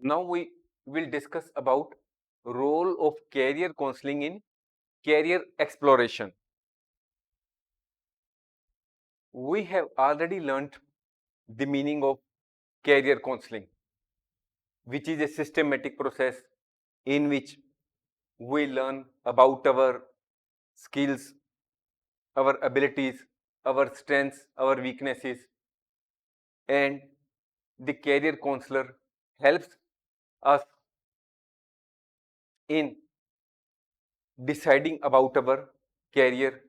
Now we will discuss about role of career counseling in career exploration. We have already learnt the meaning of career counseling, which is a systematic process in which we learn about our skills, our abilities, our strengths, our weaknesses, and the career counselor helps us in deciding about our career,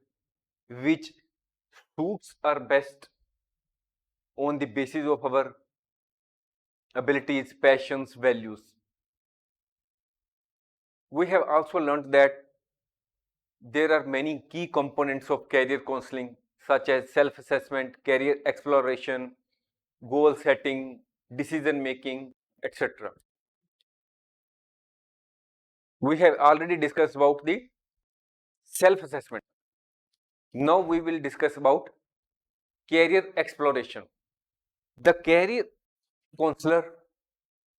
which suits our best on the basis of our abilities, passions, values. We have also learned that there are many key components of career counseling, such as self assessment, career exploration, goal setting, decision making, etc. We have already discussed about the self assessment. Now we will discuss about career exploration. The career counselor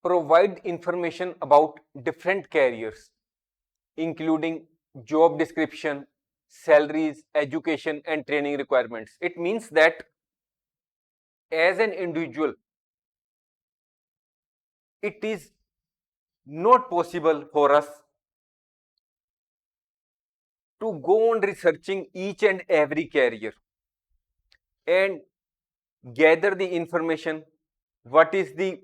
provide information about different careers, including job description, salaries, education, and training requirements. It means that as an individual, it is not possible for us to go on researching each and every career and gather the information. What is the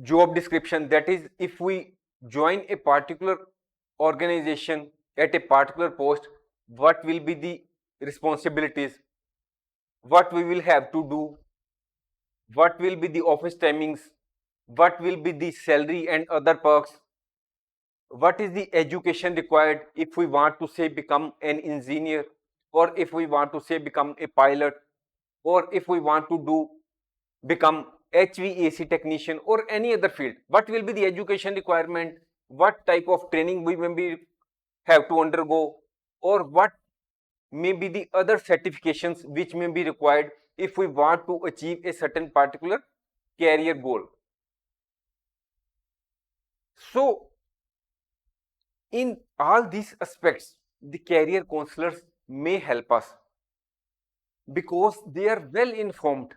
job description? That is, if we join a particular organization at a particular post, what will be the responsibilities, what we will have to do, what will be the office timings, what will be the salary and other perks, what is the education required if we want to say become an engineer, or if we want to say become a pilot, or if we want to do become HVAC technician or any other field. What will be the education requirement, what type of training we maybe have to undergo, or what may be the other certifications which may be required if we want to achieve a certain particular career goal. So in all these aspects, the career counselors may help us because they are well informed.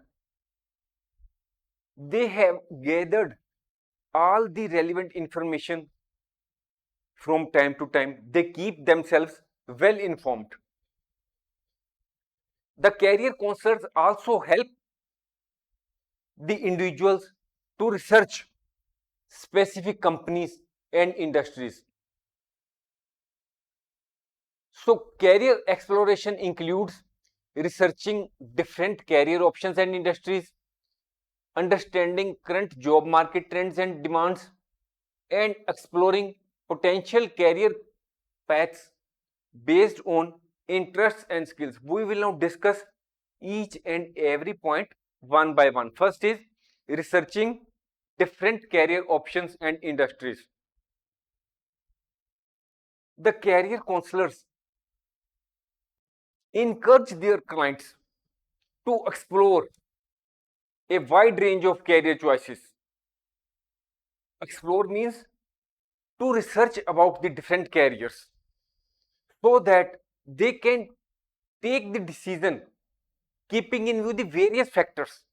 They have gathered all the relevant information from time to time. They keep themselves well informed. The career counselors also help the individuals to research specific companies and industries. So career exploration includes researching different career options and industries, understanding current job market trends and demands, and exploring potential career paths based on interests and skills. We will now discuss each and every point one by one. First is researching different career options and industries. The career counselors encourage their clients to explore a wide range of career choices. Explore means to research about the different careers so that they can take the decision keeping in view the various factors.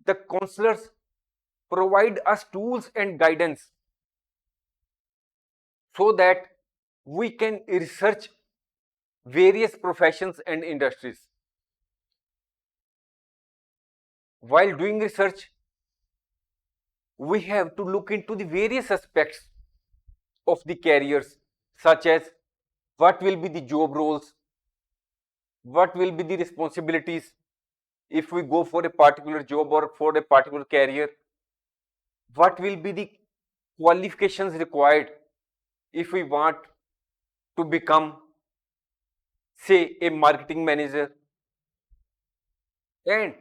The counselors provide us tools and guidance so that we can research various professions and industries. While doing research, we have to look into the various aspects of the careers, such as what will be the job roles, what will be the responsibilities if we go for a particular job or for a particular career, what will be the qualifications required if we want to become, say, a marketing manager, and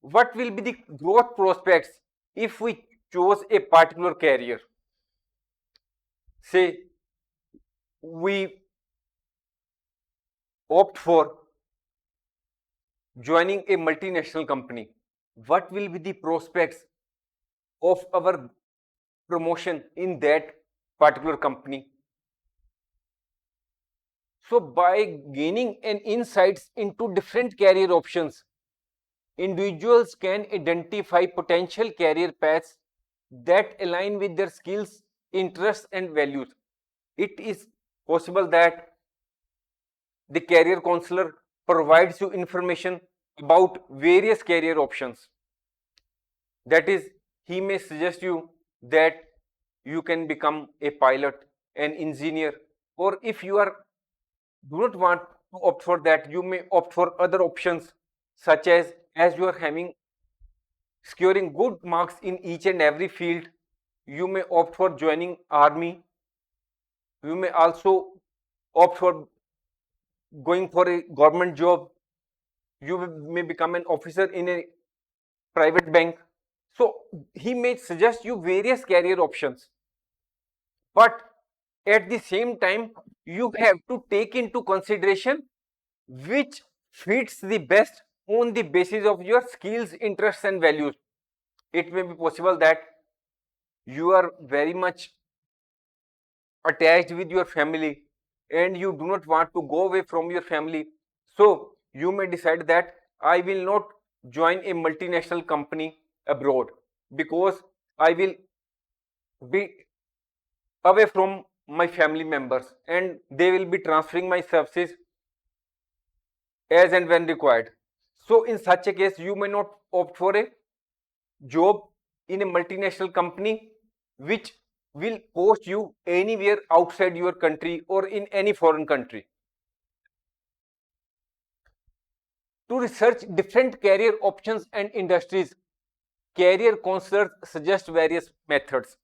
what will be the growth prospects if we chose a particular career. Say we opt for joining a multinational company, what will be the prospects of our promotion in that particular company. So by gaining an insights into different career options, individuals can identify potential career paths that align with their skills, interests, and values. It is possible that the career counselor provides you information about various career options. That is, he may suggest you that you can become a pilot, an engineer, or if you are do not want to opt for that, you may opt for other options, such as you are having securing good marks in each and every field, you may opt for joining army. You may also opt for going for a government job. You may become an officer in a private bank. So he may suggest you various career options, but at the same time you have to take into consideration which fits the best on the basis of your skills, interests, and values. It may be possible that you are very much attached with your family and you do not want to go away from your family. So you may decide that I will not join a multinational company abroad because I will be away from my family members and they will be transferring my services as and when required. So in such a case, you may not opt for a job in a multinational company which will post you anywhere outside your country or in any foreign country. To research different career options and industries, career counselors suggest various methods.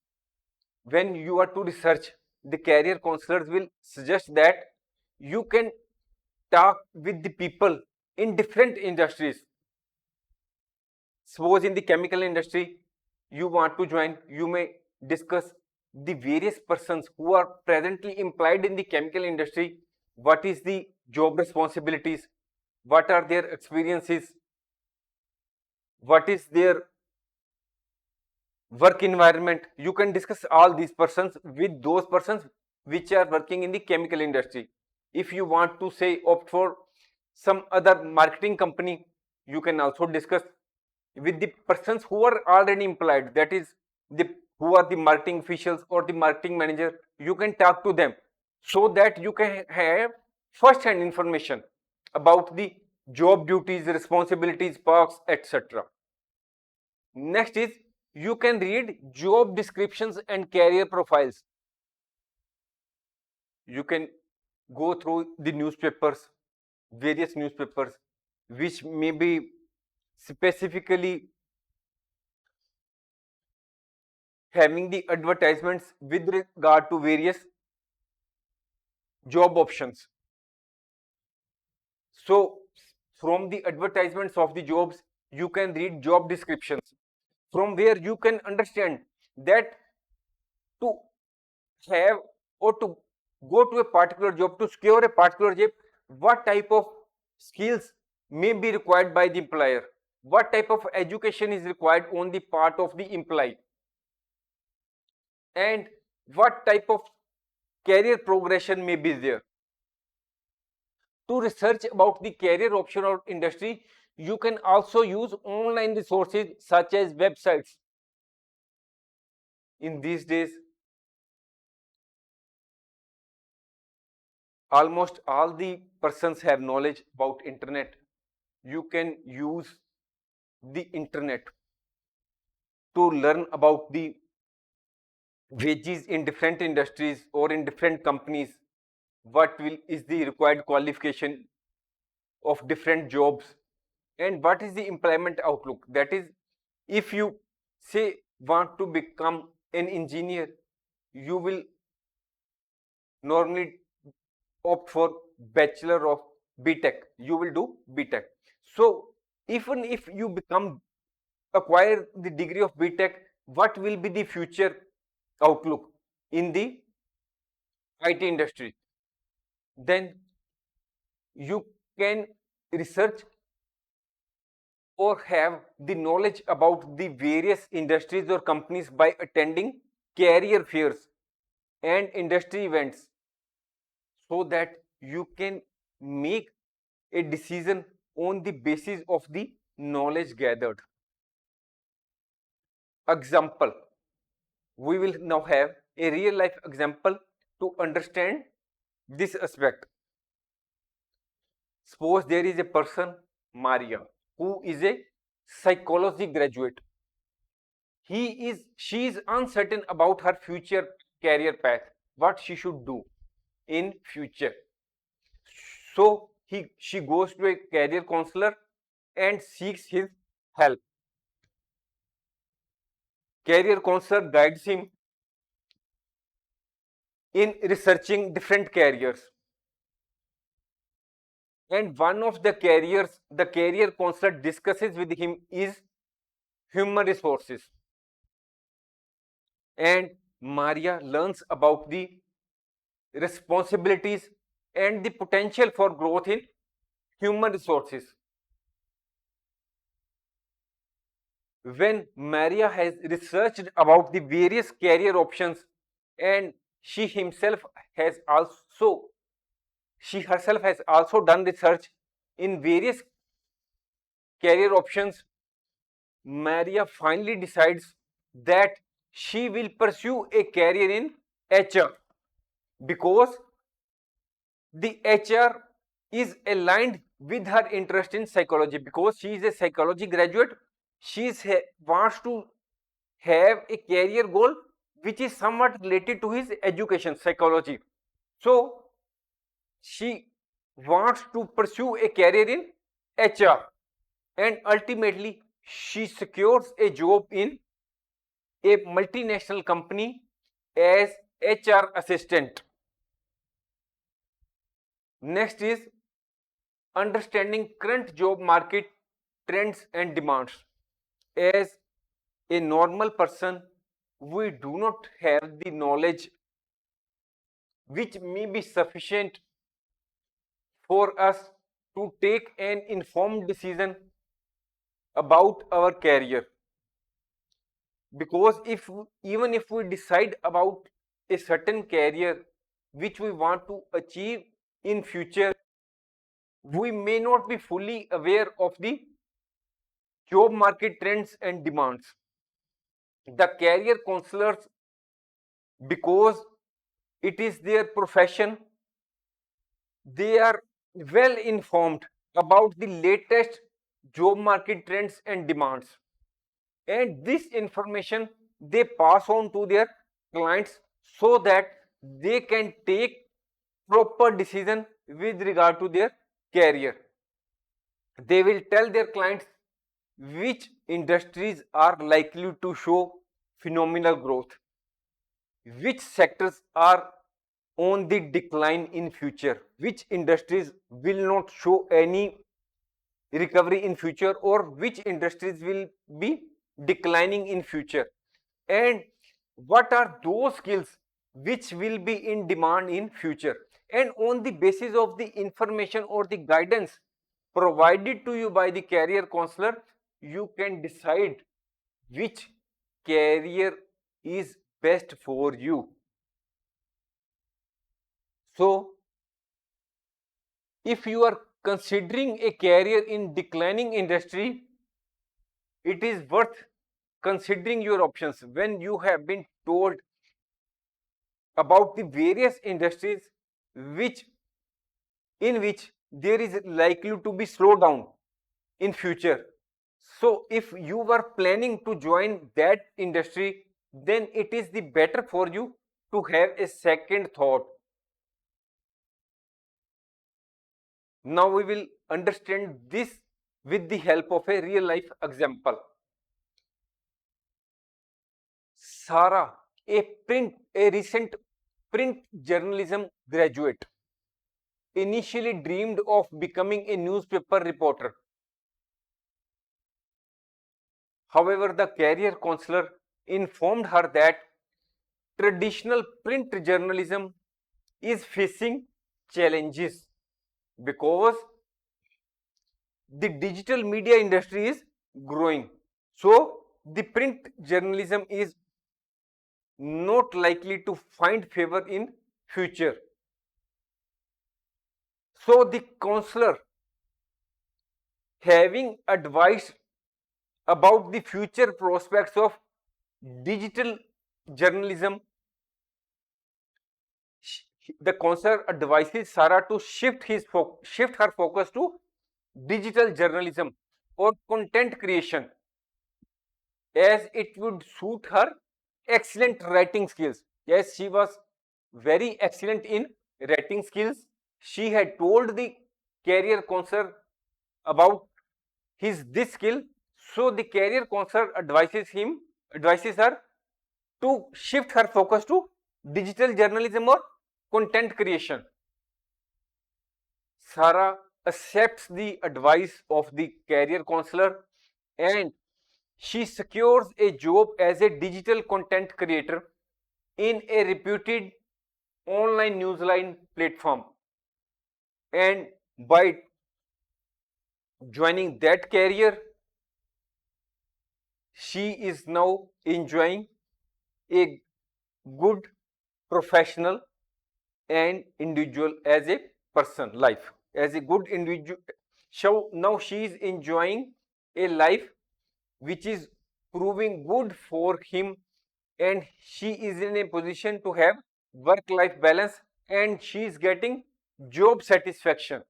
When you are to research, the career counselors will suggest that you can talk with the people in different industries. Suppose in the chemical industry you want to join, you may discuss the various persons who are presently employed in the chemical industry, what is the job responsibilities, what are their experiences, what is their work environment. You can discuss all these persons with those persons which are working in the chemical industry. If you want to say opt for some other marketing company, you can also discuss with the persons who are already employed, that is the who are the marketing officials or the marketing manager. You can talk to them so that you can have first hand information about the job duties, responsibilities, perks, etc. Next is you can read job descriptions and career profiles. You can go through the newspapers, various newspapers, which may be specifically having the advertisements with regard to various job options. So from the advertisements of the jobs, you can read job descriptions, from where you can understand that to have or to go to a particular job, to secure a particular job, what type of skills may be required by the employer, what type of education is required on the part of the employee, and what type of career progression may be there. To research about the career option or industry, you can also use online resources such as websites. In these days, almost all the persons have knowledge about internet. You can use the internet to learn about the wages in different industries or in different companies, what will is the required qualification of different jobs, and what is the employment outlook. That is, if you say want to become an engineer, you will normally opt for bachelor of btech, you will do btech. So even if you become acquire the degree of btech, what will be the future outlook in the IT industry? Then you can research or have the knowledge about the various industries or companies by attending career fairs and industry events, so that you can make a decision on the basis of the knowledge gathered. Example, we will now have a real life example to understand this aspect. Suppose there is a person, Maria, who is a psychology graduate. She is uncertain about her future career path, what she should do in future. So she goes to a career counselor and seeks his help. Career counselor guides him in researching different careers. And one of the careers the career counselor discusses with him is human resources. And Maria learns about the responsibilities and the potential for growth in human resources. When Maria has researched about the various career options, and has also she herself has also done research in various career options, Maria finally decides that she will pursue a career in HR, because the HR is aligned with her interest in psychology. Because she is a psychology graduate, she wants to have a career goal which is somewhat related to his education, psychology. So she wants to pursue a career in HR, and ultimately she secures a job in a multinational company as HR assistant. Next is understanding current job market trends and demands. As a normal person, we do not have the knowledge which may be sufficient for us to take an informed decision about our career. Because even if we decide about a certain career which we want to achieve in future, we may not be fully aware of the job market trends and demands. The career counselors, because it is their profession, they are well informed about the latest job market trends and demands, and this information they pass on to their clients so that they can take proper decision with regard to their career. They will tell their clients which industries are likely to show phenomenal growth, which sectors are on the decline in future, which industries will not show any recovery in future, or which industries will be declining in future, and what are those skills which will be in demand in future. And on the basis of the information or the guidance provided to you by the career counselor, you can decide which career is best for you. So if you are considering a career in declining industry, it is worth considering your options when you have been told about the various industries which in which there is likely to be slowdown in future. So if you were planning to join that industry, then it is the better for you to have a second thought. Now we will understand this with the help of a real life example. Sarah, a recent print journalism graduate, initially dreamed of becoming a newspaper reporter. However, the career counselor informed her that traditional print journalism is facing challenges, because the digital media industry is growing. So the print journalism is not likely to find favor in future. So the counselor, having advice about the future prospects of digital journalism, the counselor advises Sarah to shift her focus to digital journalism or content creation, as it would suit her excellent writing skills. Yes, she was very excellent in writing skills. She had told the career counselor about his this skill, so the career counselor advises her to shift her focus to digital journalism or content creation. Sarah accepts the advice of the career counselor and she secures a job as a digital content creator in a reputed online newsline platform. And by joining that career, she is now enjoying a good professional and individual as a person life, as a good individual. So now she is enjoying a life which is proving good for him, and she is in a position to have work life balance, and she is getting job satisfaction.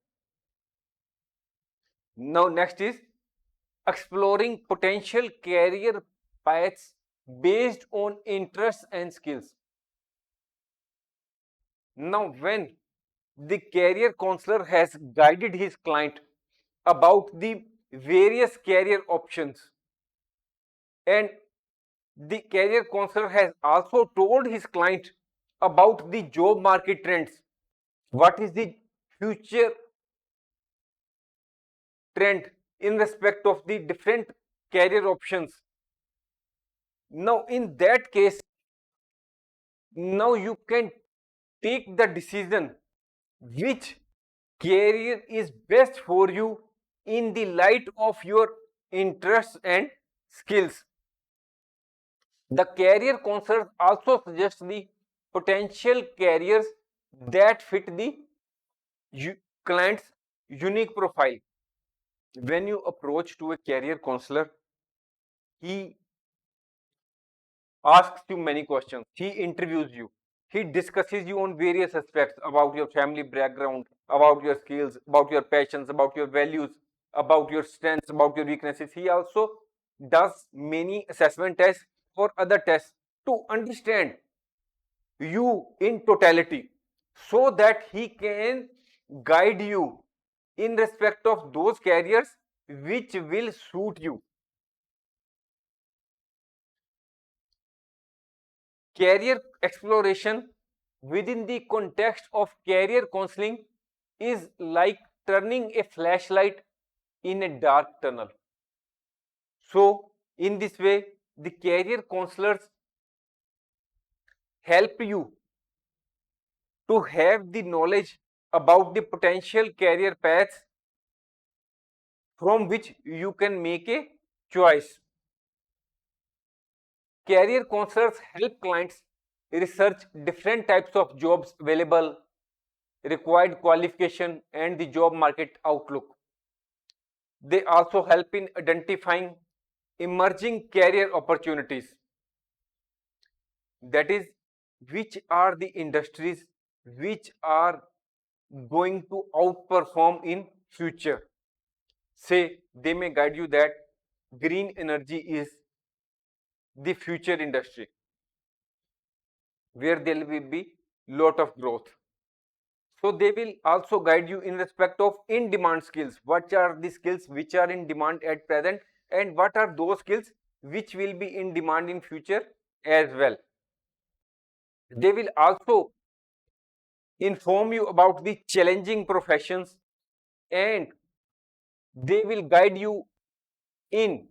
Now next is exploring potential career paths based on interests and skills. Now when the career counselor has guided his client about the various career options, and the career counselor has also told his client about the job market trends. What is the future trend in respect of the different career options? Now, in that case, now you can take the decision which career is best for you in the light of your interests and skills. The career counselor also suggests the potential careers that fit the client's unique profile. When you approach to a career counselor, he asks you many questions. He interviews you. He discusses you on various aspects about your family background, about your skills, about your passions, about your values, about your strengths, about your weaknesses. He also does many assessment tests or other tests to understand you in totality, so that he can guide you in respect of those careers which will suit you. Career exploration within the context of career counseling is like turning a flashlight in a dark tunnel. So, in this way, the career counselors help you to have the knowledge about the potential career paths from which you can make a choice. Career counselors help clients research different types of jobs available, required qualification, and the job market outlook. They also help in identifying emerging career opportunities. That is, which are the industries which are going to outperform in future. Say, they may guide you that green energy is the future industry where there will be lot of growth. So they will also guide you in respect of in demand skills. What are the skills which are in demand at present, and what are those skills which will be in demand in future as well. They will also inform you about the challenging professions, and they will guide you in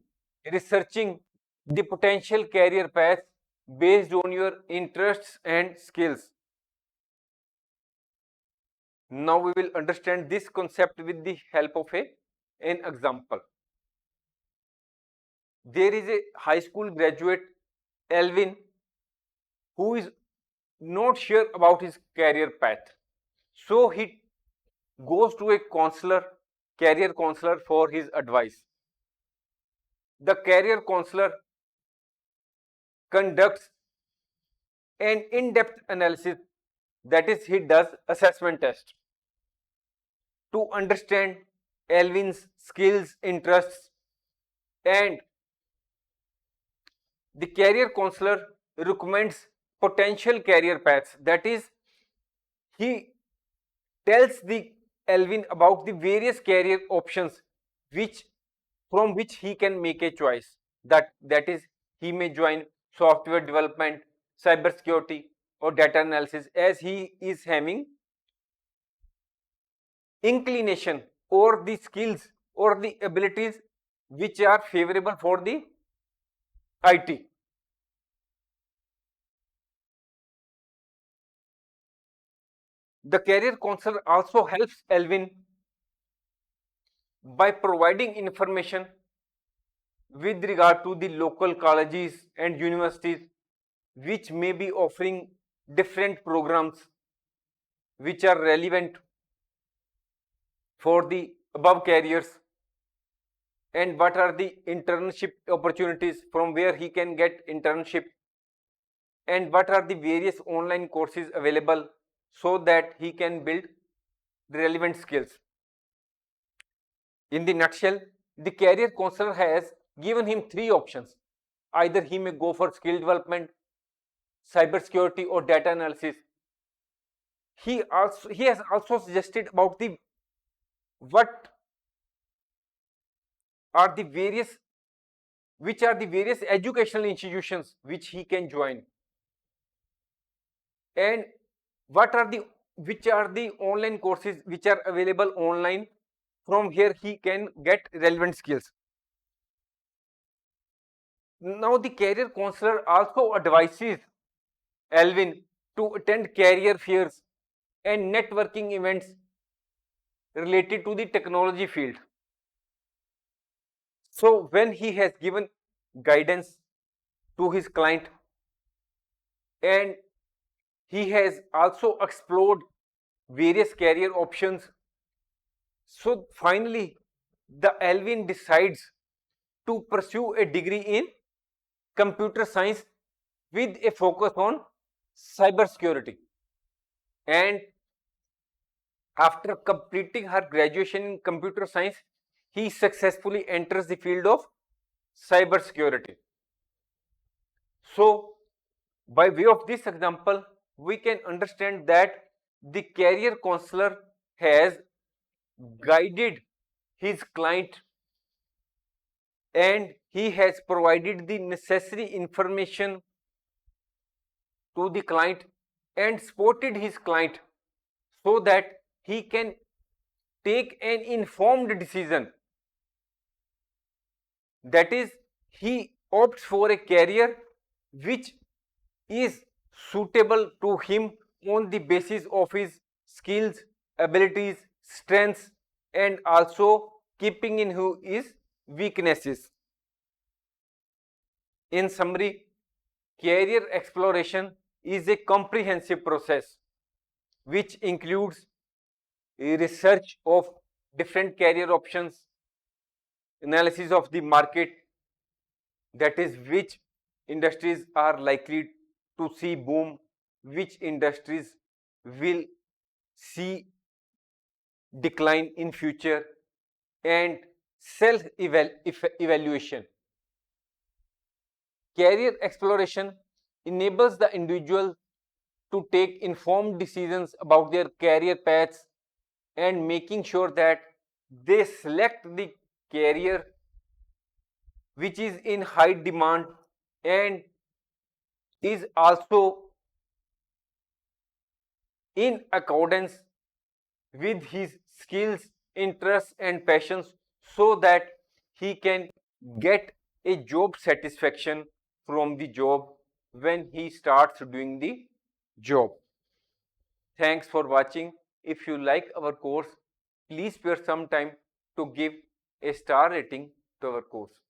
researching the potential career paths based on your interests and skills. Now we will understand this concept with the help of a an example. There is a high school graduate, Alvin, who is not sure about his career path. So he goes to a counselor, career counselor, for his advice. The career counselor conducts an in-depth analysis, that is, he does assessment test to understand Alvin's skills, interests, and the career counselor recommends potential career paths. That is, he tells the Alvin about the various career options which from which he can make a choice. That is, he may join software development, cybersecurity, or data analysis, as he is having inclination or the skills or the abilities which are favorable for the IT. The career counselor also helps Alvin by providing information with regard to the local colleges and universities which may be offering different programs which are relevant for the above careers, and what are the internship opportunities from where he can get internship, and what are the various online courses available so that he can build the relevant skills. In the nutshell, the career counselor has given him three options. Either he may go for skill development, cybersecurity, or data analysis. He has also suggested about the what are the various which are the various educational institutions which he can join, and what are the which are the online courses which are available online. From here he can get relevant skills. Now the career counselor also advises Alvin to attend career fairs and networking events related to the technology field. So when he has given guidance to his client and he has also explored various career options, so finally the Alvin decides to pursue a degree in computer science with a focus on cybersecurity. And after completing her graduation in computer science, he successfully enters the field of cybersecurity. So, by way of this example, we can understand that the career counselor has guided his client and he has provided the necessary information to the client and supported his client so that he can take an informed decision. That is, he opts for a career which is suitable to him on the basis of his skills, abilities, strengths, and also keeping in view his weaknesses. In summary, career exploration is a comprehensive process which includes a research of different career options, analysis of the market, that is, which industries are likely to see boom, which industries will see decline in future, and self evaluation. Career exploration enables the individual to take informed decisions about their career paths and making sure that they select the career which is in high demand and is also in accordance with his skills, interests, and passions, so that he can get a job satisfaction from the job when he starts doing the job. Thanks for watching. If you like our course, please spare some time to give a star rating to our course.